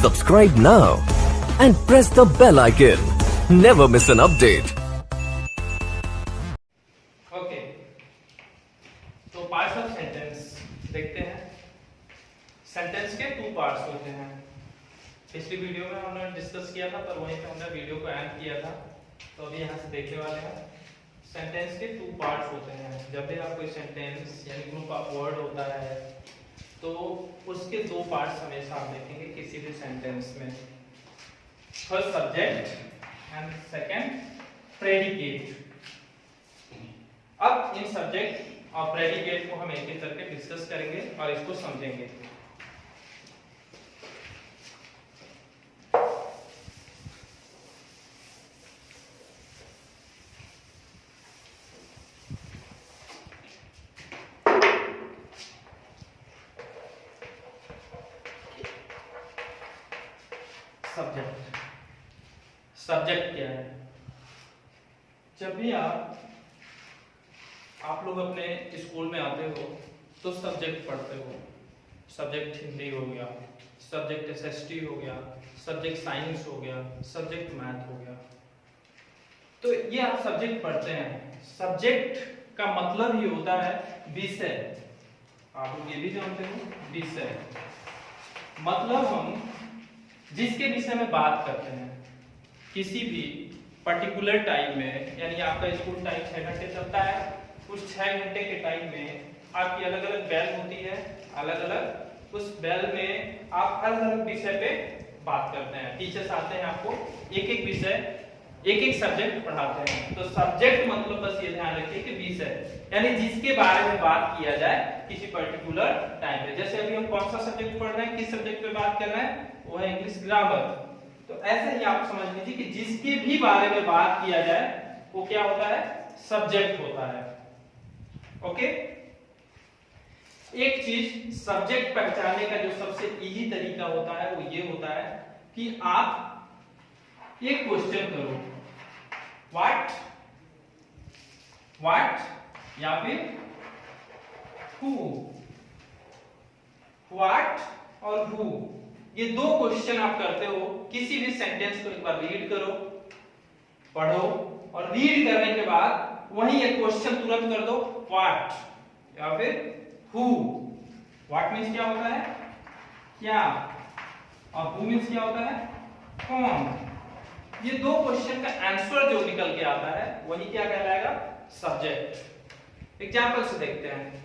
Subscribe now and press the bell icon. Never miss an update. Okay, तो parts of sentence देखते हैं। Sentence के two parts होते हैं। पिछली वीडियो में हमने डिस्कस किया था, पर वहीं पे हमने वीडियो को एंड किया था, तो अभी यहाँ से देखने वाले हैं। सेंटेंस के टू पार्ट्स होते हैं। जब भी आप कोई सेंटेंस यानी ग्रुप ऑफ वर्ड होता है तो उसके दो पार्ट्स हमेशा आप देखेंगे किसी भी सेंटेंस में। First subject and second predicate. अब इन सब्जेक्ट और प्रेडिकेट को हम एक एक करके डिस्कस करेंगे और इसको समझेंगे। सब्जेक्ट, सब्जेक्ट क्या है? जब भी आप लोग अपने स्कूल में आते हो तो सब्जेक्ट पढ़ते हो। सब्जेक्ट हिंदी हो गया, सब्जेक्ट एसएसटी हो गया, सब्जेक्ट साइंस हो गया, सब्जेक्ट मैथ हो गया। तो ये आप सब्जेक्ट पढ़ते हैं। सब्जेक्ट का मतलब ही होता है विषय। आप लोग ये भी जानते हो, विषय मतलब हम जिसके विषय में बात करते हैं किसी भी पर्टिकुलर टाइम में, यानी आपका स्कूल टाइम 6 घंटे चलता है। उस 6 घंटे के टाइम में आपकी अलग अलग बैल होती है, अलग अलग उस बैल में आप अलग अलग विषय पे बात करते हैं। टीचर्स आते हैं, आपको एक एक विषय एक एक सब्जेक्ट पढ़ाते हैं। तो सब्जेक्ट मतलब बस ये ध्यान रखिए कि विषय यानी जिसके बारे में बात किया जाए किसी पर्टिकुलर टाइम पे। जैसे अभी हम कौन सा सब्जेक्ट पढ़ रहे हैं, किस सब्जेक्ट पे बात कर रहे हैं, वो है इंग्लिश ग्रामर। तो ऐसे ही आप समझ लीजिए कि जिसके भी बारे में बात किया जाए वो क्या होता है, सब्जेक्ट होता है। ओके, एक चीज सब्जेक्ट पहचानने का जो सबसे इजी तरीका होता है वो ये होता है कि आप एक क्वेश्चन करो, व्हाट या फिर हु। व्हाट और हु, ये दो क्वेश्चन आप करते हो। किसी भी सेंटेंस को एक बार रीड करो, पढ़ो, और रीड करने के बाद वहीं एक क्वेश्चन तुरंत कर दो, व्हाट या फिर हु। व्हाट मींस क्या होता है, क्या, और हु मींस क्या होता है, कौन। ये दो क्वेश्चन का आंसर जो निकल के आता है वही क्या कहलाएगा, सब्जेक्ट। एग्जांपल से देखते हैं।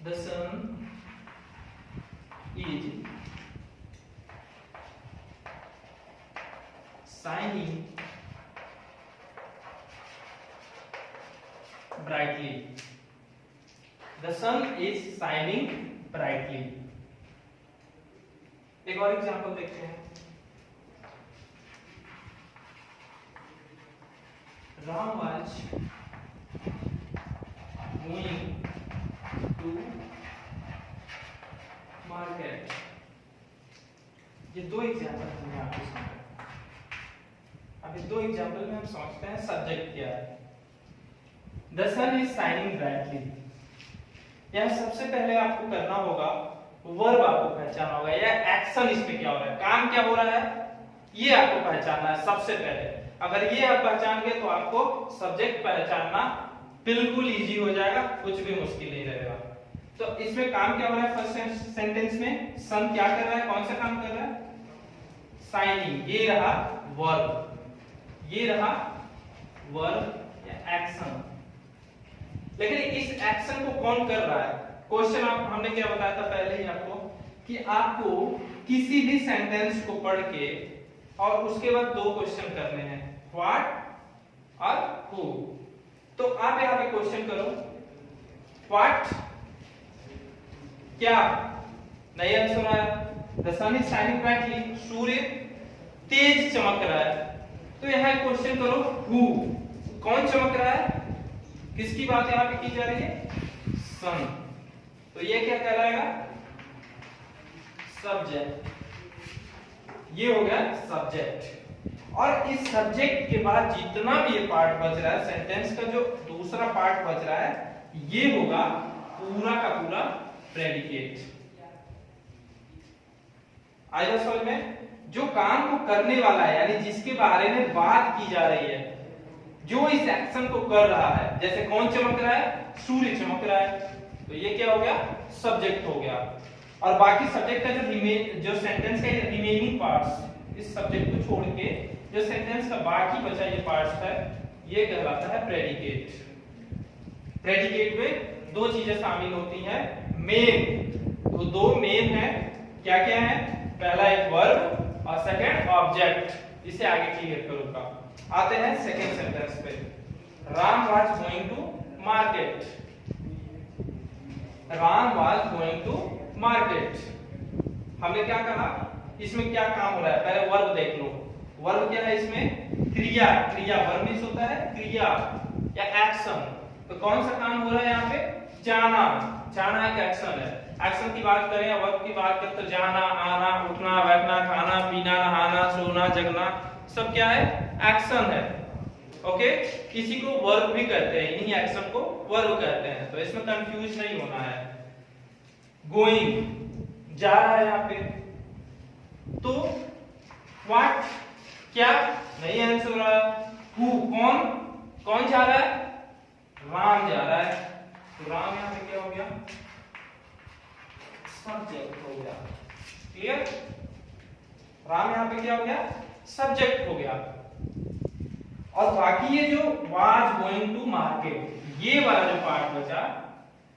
The sun is shining brightly. The sun is shining brightly. एक और एग्जांपल देखते हैं। Ram was going to market. ये दो एग्जांपल हमने आपको समझाया। अब इस दो एग्जांपल में हम समझते हैं सब्जेक्ट क्या है। The sun is shining brightly। यह सबसे पहले आपको करना होगा, वर्ब आपको पहचानना होगा या एक्शन इसमें क्या हो रहा है, काम क्या हो रहा है, ये आपको पहचानना है सबसे पहले। अगर ये आप पहचान गए तो आपको सब्जेक्ट पहचानना बिल्कुल इजी हो जाएगा, कुछ भी मुश्किल नहीं रहेगा। तो इसमें काम क्या हो रहा है, फर्स्ट सेंटेंस में सन क्या कर रहा है, कौन सा काम कर रहा है, शाइनिंग। ये रहा वर्ब, ये रहा वर्ब या एक्शन। लेकिन इस एक्शन को कौन कर रहा है, क्वेश्चन आप हमने क्या बताया था पहले ही आपको कि आपको किसी भी सेंटेंस को पढ़ के और उसके बाद दो क्वेश्चन करने हैं, व्हाट और हु। तो आप यहां पे क्वेश्चन करो, व्हाट क्या, नहीं आंसर आया। The sun is shining brightly, सूर्य तेज चमक रहा है। तो यहां क्वेश्चन करो, हु, कौन चमक रहा है, किसकी बात यहां पे की जा रही है, सन। तो ये क्या कहलाएगा, सब्जेक्ट। ये हो गया सब्जेक्ट। और इस सब्जेक्ट के बाद जितना भी ये पार्ट बच रहा है, सेंटेंस का जो दूसरा पार्ट बच रहा है, ये होगा पूरा का पूरा प्रेडिकेट। आएगा समझ में? जो काम को करने वाला है, यानी जिसके बारे में बात की जा रही है, जो इस एक्शन को कर रहा है, जैसे कौन चमक रहा है? सूर्य चमक रहा है, तो ये क्या हो गया? सब्जेक्ट हो गया। और बाकी सब्जेक्ट का जो सेंटेंस का रिमेनिंग पार्ट्स, इस सब्जेक्ट को छोड़ के जो सेंटेंस का बाकी बचा ये पार्ट्स है, ये कहलाता है प्रेडिकेट। प्रेडिकेट में दो चीजें शामिल होती हैं, मेन, तो दो मेन है, क्या क्या है? पहला एक वर्ब और सेकंड ऑब्जेक्ट। इसे आगे क्लियर करूंगा। आते हैं सेकंड सेंटेंस पे। Ram was going to market. Ram was going to market. हमने क्या कहा? इसमें क्या काम हो रहा है? पहले वर्ब देख लो। वर्ब क्या है इसमें? क्रिया। क्रिया वर्ब मींस होता है क्रिया या एक्शन। तो कौन सा काम हो रहा है यहाँ पे? जाना। जाना एक एक्शन है। एक्शन की बात करें या वर्ब की बात करें तो जाना, आना, उठना, बैठना, खाना, पीना, नहाना, सोना, जगना, सब क्या है? एक्शन है। ओके, किसी को वर्ब भी कहते हैं, इन्हीं एक्शन को वर्ब कहते हैं, तो इसमें कंफ्यूज नहीं होना है। गोइंग जा रहा है यहाँ पे, तो व्हाट क्या? नहीं आंसर हो रहा है। हु कौन? कौन जा रहा है? राम जा रहा है, तो राम यहाँ पे क्या हो गया? सब्जेक्ट हो गया। क्लियर? राम यहाँ पे क्या हो गया? सब्जेक्ट हो गया। और बाकी ये जो वाज गोइंग टू मार्केट, ये वाला जो पार्ट बचा,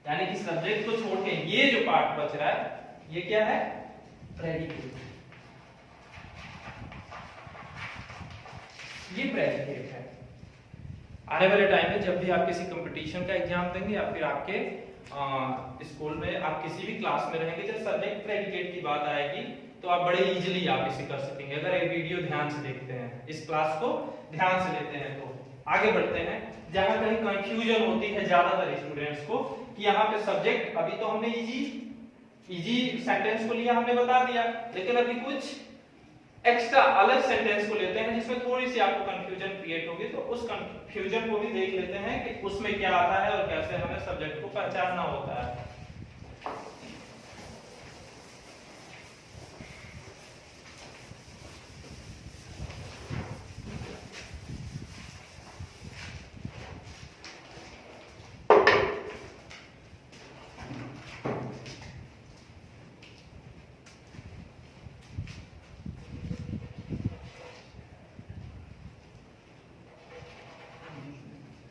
यानी कि सब्जेक्ट को छोड़ के ये जो पार्ट बच रहा है, ये क्या है? प्रेडिकेट। ये प्रेडिकेट है। आने वाले टाइम में जब भी आप किसी कंपटीशन का एग्जाम देंगे या फिर आपके स्कूल में आप किसी भी क्लास में रहेंगे, जब सब्जेक्ट प्रेडिकेट की बात आएगी तो आप बड़े इजीली आप इसे कर सकेंगे, अगर ये वीडियो ध्यान से देखते हैं, इस क्लास को ध्यान से लेते हैं। तो आगे बढ़ते हैं। जहां कहीं कंफ्यूजन होती है ज्यादातर स्टूडेंट्स को कि यहाँ पे सब्जेक्ट, अभी तो हमने इजी सेंटेंस को लिया, हमने बता दिया, लेकिन अभी कुछ एक्स्ट्रा अलग सेंटेंस को लेते हैं जिसमें थोड़ी सी आपको कंफ्यूजन क्रिएट होगी, तो उस कंफ्यूजन को भी देख लेते हैं कि उसमें क्या आता है और कैसे हमें सब्जेक्ट को पहचानना होता है।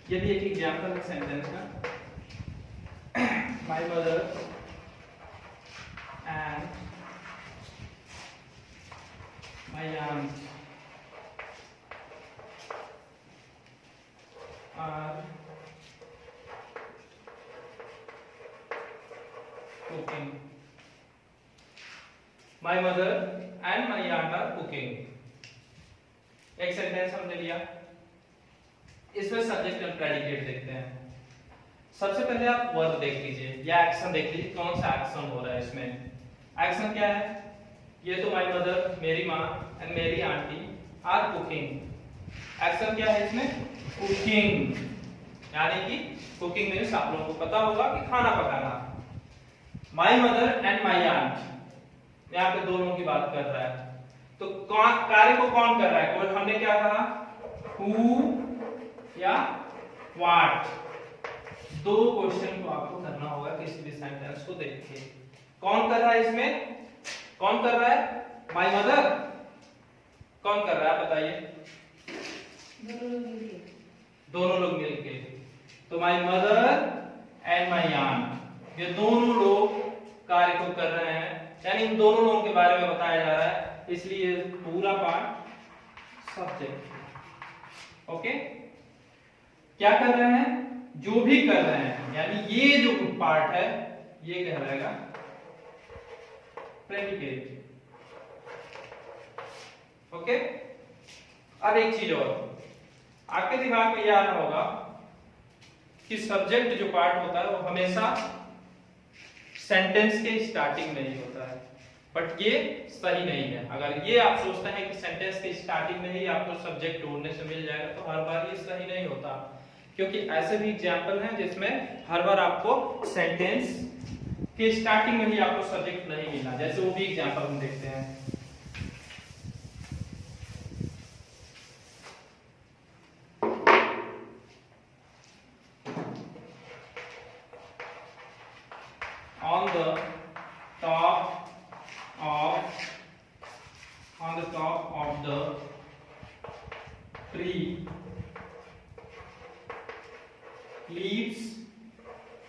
ये भी एक एग्जांपल है सेंटेंस का। My mother and my aunt are cooking. My mother and my aunt are cooking. एक सेंटेंस हमने लिया, इसमें सब्जेक्ट और प्रेडिकेट देखते हैं। सबसे पहले आप वर्ब देख लीजिए या एक्शन देख लीजिए, कौन सा एक्शन हो रहा है इसमें। एक्शन क्या है? ये तो माय मदर, मेरी माँ एंड मेरी आंटी आर कुकिंग। एक्शन क्या है इसमें? कुकिंग, यानी कि कुकिंग मींस आप लोगों को पता होगा कि खाना पकाना। My mother and my aunt, यहाँ पे दो लोगों की बात कर रहा है, तो कार्य को कौन कर रहा है? कोई हमने क्या कहा? हु या व्हाट। दो क्वेश्चन को आपको करना होगा किसी भी सेंटेंस को देख के। कौन कर रहा है इसमें? कौन कर रहा है? My mother. कौन कर रहा है बताइए? दोनों लोग मिलके। तो my mother and my aunt, ये दोनों लोग कार्य को कर रहे हैं, यानी इन दोनों लोगों के बारे में बताया जा रहा है, इसलिए पूरा पार्ट सब्जेक्ट। ओके, क्या कर रहे हैं? जो भी कर रहे हैं, यानी ये जो पार्ट है ये कहलाएगा प्रेडिकेट। ओके, अब एक चीज और आपके दिमाग में यह आना होगा कि सब्जेक्ट जो पार्ट होता है वो हमेशा सेंटेंस के स्टार्टिंग में ही होता है। बट ये सही नहीं है। अगर ये आप सोचते हैं कि सेंटेंस के स्टार्टिंग में ही आपको सब्जेक्ट ढूंढने से मिल जाएगा तो हर बार ये सही नहीं होता, क्योंकि ऐसे भी एग्जाम्पल हैं जिसमें हर बार आपको सेंटेंस के स्टार्टिंग में ही आपको सब्जेक्ट नहीं मिला। जैसे वो भी एग्जाम्पल हम देखते हैं। On the top of the tree lives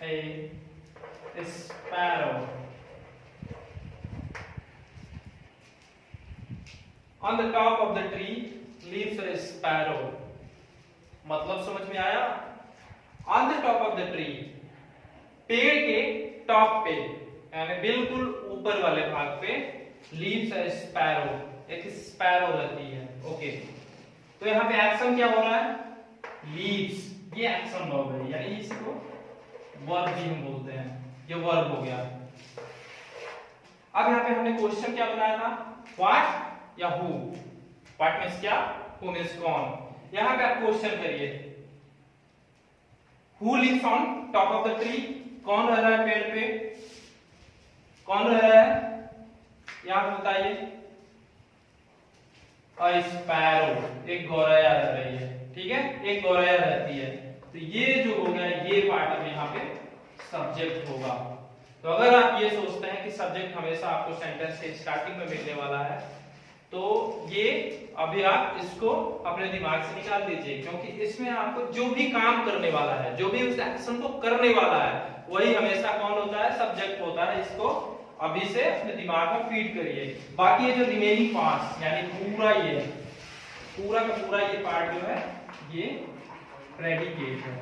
a sparrow. On the top of the tree lives a sparrow. मतलब समझ में आया? On the top of the tree, पेड़ के टॉप पे यानी बिल्कुल ऊपर वाले भाग पे लीव्स अ स्पैरो, एक स्पैरो रहती है। ओके, तो यहाँ पे एक्शन क्या हो रहा है? लीव्स, ये एक्शन वर्ब है, यानी इसको वर्ब भी हम बोलते हैं, ये वर्ब हो गया। अब यहाँ पे हमने क्वेश्चन क्या बनाया था? व्हाट या हु? व्हाट मींस क्या, हु मींस कौन। यहाँ पे आप क्वेश्चन करिए, who lives on top of the tree, कौन रह रहा है पेड़ पे, कौन रह रहा है? यहां बताइए, अ स्पैरो, एक गौरैया रह रही है। ठीक है, एक गौरैया रहती है। तो ये जो हो गया, ये पार्ट अब यहाँ पे सब्जेक्ट होगा। तो अगर आप ये सोचते हैं कि सब्जेक्ट हमेशा आपको सेंटेंस के स्टार्टिंग में मिलने वाला है, तो ये अभी आप इसको अपने दिमाग से निकाल दीजिए, क्योंकि इसमें आपको जो भी काम करने वाला है, जो भी उस एक्शन को करने वाला है, वही हमेशा कौन होता है? सब्जेक्ट होता है। इसको अभी से अपने दिमाग में फीड करिए। बाकी ये जो रिमेनिंग पार्ट्स, यानी पूरा ये पूरा का पूरा ये पार्ट जो है, ये प्रेडिकेट है।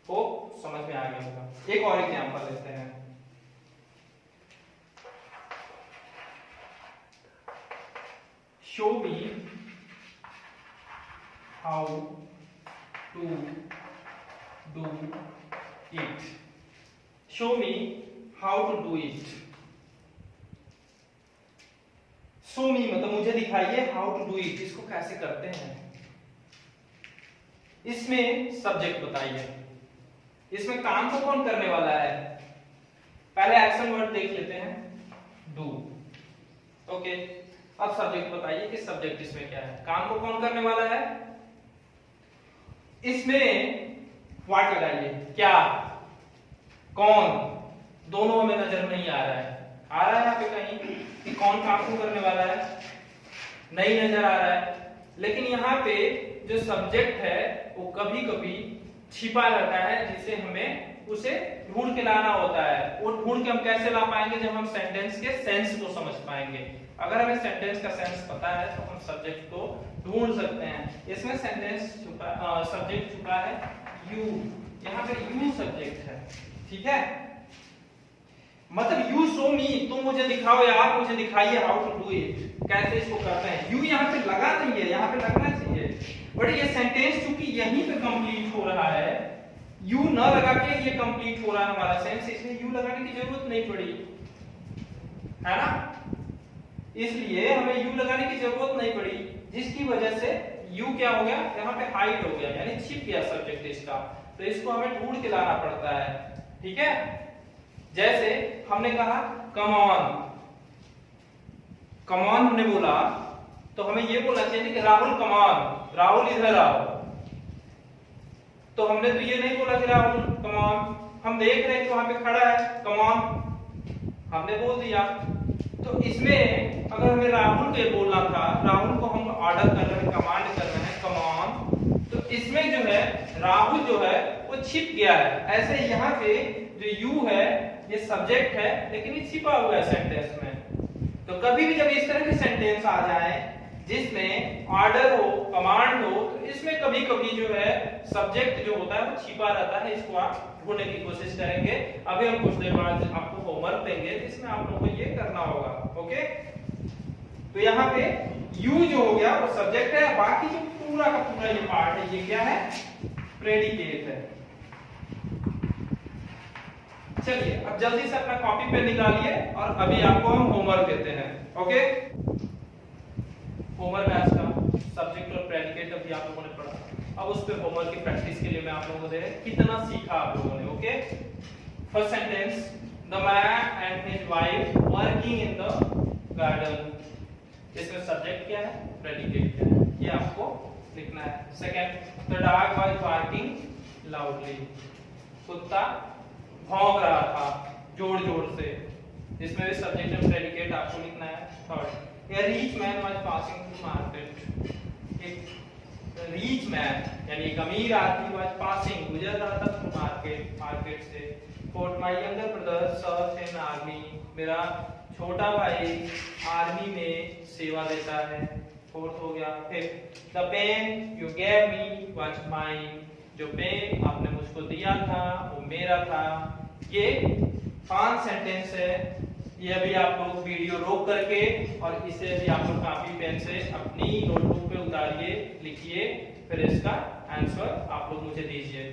तो समझ में आ गया होगा। एक और एग्जांपल लेते हैं। Show me how to do it. Show me how to do it. Show me मतलब मुझे दिखाइए, how to do it, इसको कैसे करते हैं। इसमें सब्जेक्ट बताइए, इसमें काम को कौन करने वाला है? पहले एक्शन वर्ड देख लेते हैं, do। ओके, अब सब्जेक्ट बताइए कि सब्जेक्ट इसमें क्या है, काम को कौन करने वाला है। इसमें व्हाट लगाइए, क्या, कौन, दोनों हमें नजर नहीं आ रहा है। आ रहा है यहाँ पे कहीं कि कौन काम को करने वाला है? नहीं नजर आ रहा है। लेकिन यहाँ पे जो सब्जेक्ट है वो कभी कभी छिपा रहता है, जिसे हमें उसे ढूंढ के लाना होता है। वो ढूंढ के हम कैसे ला पाएंगे? जब हम सेंटेंस के सेंस को समझ पाएंगे। अगर हमें सेंटेंस का सेंस पता है तो हम सब्जेक्ट को ढूंढ सकते हैं। इसमें सेंटेंस छुपा, सब्जेक्ट छुपा है यू, यहाँ पे यू सब्जेक्ट है। ठीक है, मतलब यू शो मी, तुम मुझे दिखाओ या आप मुझे दिखाइए हाउ टू डू इट, कैसे इसको करते हैं। यू यहाँ पे लगा नहीं है, यहाँ पे लगना चाहिए, बट ये सेंटेंस चूंकि यहीं पे कंप्लीट हो रहा है, यू न लगा के ये कंप्लीट हो रहा है हमारा सेंस, इसलिए यू लगाने की जरूरत नहीं पड़ी, है ना। इसलिए हमें यू लगाने की जरूरत नहीं पड़ी, जिसकी वजह से यू क्या हो गया, यहाँ पे हाइड हो गया, यानी छिप गया सब्जेक्ट इसका। तो इसको हमें ढूंढ के लाना पड़ता है। ठीक है, जैसे हमने कहा कम ऑन, कम ऑन हमने बोला, तो हमें ये बोलना चाहिए कि राहुल कम ऑन, राहुल इधर आओ। तो हमने तो ये नहीं बोला कि राहुल कम ऑन, हम देख रहे हैं कि वहां पे खड़ा है, कम ऑन हमने बोल दिया। तो इसमें अगर हमें राहुल के बोलना था, राहुल को हम ऑर्डर कर रहे हैं, कमांड कर रहे हैं कम ऑन, तो इसमें जो है राहुल जो है वो छिप गया है। ऐसे यहाँ पे जो यू है ये सब्जेक्ट है, लेकिन ये छिपा हुआ है सेंटेंस में। तो कभी भी जब इस तरह के सेंटेंस आ जाए जिसमें ऑर्डर हो, कमांड हो, तो इसमें कभी कभी जो है सब्जेक्ट जो होता है वो छिपा रहता है। इसको आप ढूंढने की कोशिश करेंगे। अभी हम कुछ देर बाद आपको होमवर्क देंगे जिसमें आप लोगों को ये करना होगा। ओके, तो यहाँ पे यू जो हो गया वो सब्जेक्ट है, बाकी जो पूरा का पूरा ये पार्ट है ये क्या है, प्रेडिकेट है। चलिए अब जल्दी से अपना कॉपी पेन निकालिए और अभी आपको हम होमवर्क देते हैं। ओके, होमवर्क आज का सब्जेक्ट और प्रेडिकेट अभी आप लोगों ने पढ़ा। अब उस पे होमवर्क की प्रैक्टिस के लिए मैं आप लोगों से कितना सीखा आप लोगों ने। Okay, first sentence, the man and his wife working in the garden. इसमें सब्जेक्ट क्या है, प्रेडिकेट क्या है, ये आपको लिखना है। Second, the dog was barking loudly. कुत्ता भौंक रहा था जोर जोर से। इसमें भी सब्जेक्ट और प्रेडिकेट आपको लिखना है। Third, A rich man was passing through market. एक रिच मैन यानी एक अमीर आदमी वाज पासिंग गुजर रहा था थ्रू मार्केट से। Fourth, my younger brother serves in army. मेरा छोटा भाई आर्मी में सेवा देता है। फोर्थ हो गया। Fifth, the pen you gave me was mine. जो पेन आपने मुझको दिया था वो मेरा था। ये 5 सेंटेंस है। ये अभी आप लोग वीडियो रोक करके और इसे भी आप लोग कॉपी पेन से अपनी नोटबुक पे उतारिए, लिखिए, फिर इसका आंसर आप लोग मुझे दीजिए।